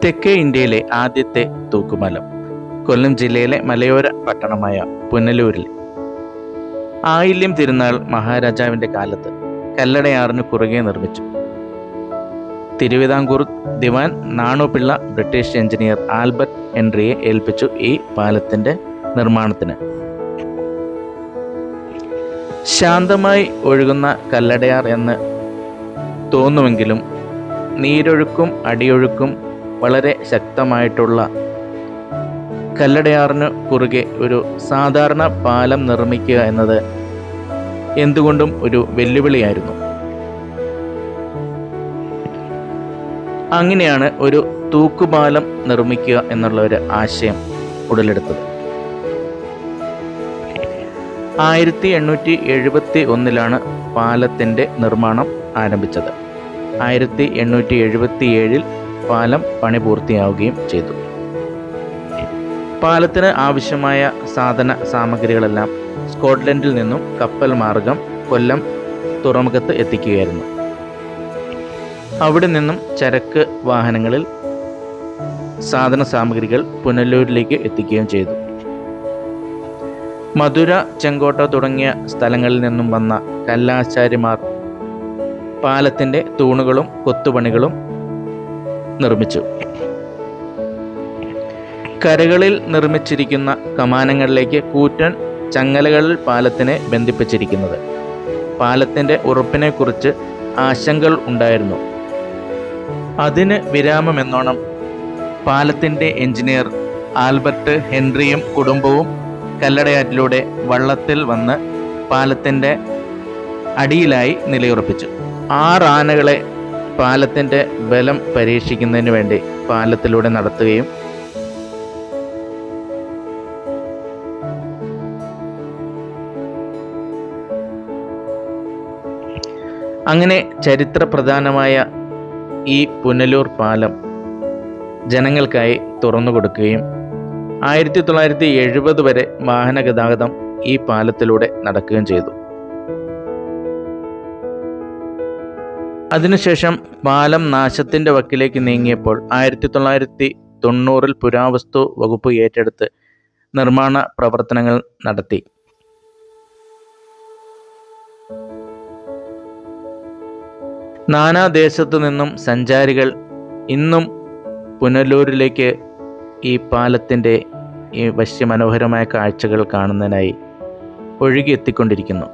തെക്കേ ഇന്ത്യയിലെ ആദ്യത്തെ തൂക്കുപാലം കൊല്ലം ജില്ലയിലെ മലയോര പട്ടണമായ പുനലൂരിൽ ആയില്യം തിരുനാൾ മഹാരാജാവിന്റെ കാലത്ത് കല്ലടയാറിന് കുറുകെ നിർമ്മിച്ചു. തിരുവിതാംകൂർ ദിവാൻ നാണുപിള്ള ബ്രിട്ടീഷ് എഞ്ചിനീയർ ആൽബർട്ട് ഹെൻറിയെ ഏൽപ്പിച്ചു ഈ പാലത്തിന്റെ നിർമ്മാണത്തിന്. ശാന്തമായി ഒഴുകുന്ന കല്ലടയാർ എന്ന് തോന്നുമെങ്കിലും നീരൊഴുക്കും അടിയൊഴുക്കും വളരെ ശക്തമായിട്ടുള്ള കല്ലടയാറിന് കുറുകെ ഒരു സാധാരണ പാലം നിർമ്മിക്കുക എന്നത് എന്തുകൊണ്ടും ഒരു വെല്ലുവിളിയായിരുന്നു. അങ്ങനെയാണ് ഒരു തൂക്കുപാലം നിർമ്മിക്കുക എന്നുള്ള ഒരു ആശയം ഉടലെടുത്തത്. 1871 പാലത്തിൻ്റെ നിർമ്മാണം ആരംഭിച്ചത്. 1877 പാലം പണി പൂർത്തിയാവുകയും ചെയ്തു. പാലത്തിന് ആവശ്യമായ സാധന സാമഗ്രികളെല്ലാം സ്കോട്ട്ലൻഡിൽ നിന്നും കപ്പൽ മാർഗം കൊല്ലം തുറമുഖത്ത് എത്തിക്കുകയായിരുന്നു. അവിടെ നിന്നും ചരക്ക് വാഹനങ്ങളിൽ സാധന സാമഗ്രികൾ പുനലൂരിലേക്ക് എത്തിക്കുകയും ചെയ്തു. മധുര, ചെങ്കോട്ട തുടങ്ങിയ സ്ഥലങ്ങളിൽ നിന്നും വന്ന കല്ലാശാരിമാർ പാലത്തിൻ്റെ തൂണുകളും കൊത്തുപണികളും നിർമ്മിച്ചു. കരകളിൽ നിർമ്മിച്ചിരിക്കുന്ന കമാനങ്ങളിലേക്ക് കൂറ്റൻ ചങ്ങലകളിൽ പാലത്തിനെ ബന്ധിപ്പിച്ചിരിക്കുന്നത്. പാലത്തിൻ്റെ ഉറപ്പിനെക്കുറിച്ച് ആശങ്കകൾ ഉണ്ടായിരുന്നു. അതിന് വിരാമമെന്നോണം പാലത്തിൻ്റെ എഞ്ചിനീയർ ആൽബർട്ട് ഹെൻറിയും കുടുംബവും കല്ലടയാറ്റിലൂടെ വള്ളത്തിൽ വന്ന് പാലത്തിൻ്റെ അടിയിലായി നിലയുറപ്പിച്ചു. 6 ആനകളെ പാലത്തിൻ്റെ ബലം പരീക്ഷിക്കുന്നതിന് വേണ്ടി പാലത്തിലൂടെ നടത്തുകയും അങ്ങനെ ചരിത്രപ്രധാനമായ ഈ പുനലൂർ പാലം ജനങ്ങൾക്കായി തുറന്നു കൊടുക്കുകയും 1970 വരെ വാഹന ഗതാഗതം ഈ പാലത്തിലൂടെ നടക്കുകയും ചെയ്തു. അതിനുശേഷം പാലം നാശത്തിൻ്റെ വക്കിലേക്ക് നീങ്ങിയപ്പോൾ 1990 പുരാവസ്തു വകുപ്പ് ഏറ്റെടുത്ത് നിർമ്മാണ പ്രവർത്തനങ്ങൾ നടത്തി. നാനാദേശത്തു നിന്നും സഞ്ചാരികൾ ഇന്നും പുനലൂരിലേക്ക് ഈ പാലത്തിൻ്റെ ഈ വശ്യമനോഹരമായ കാഴ്ചകൾ കാണുന്നതിനായി ഒഴുകിയെത്തിക്കൊണ്ടിരിക്കുന്നു.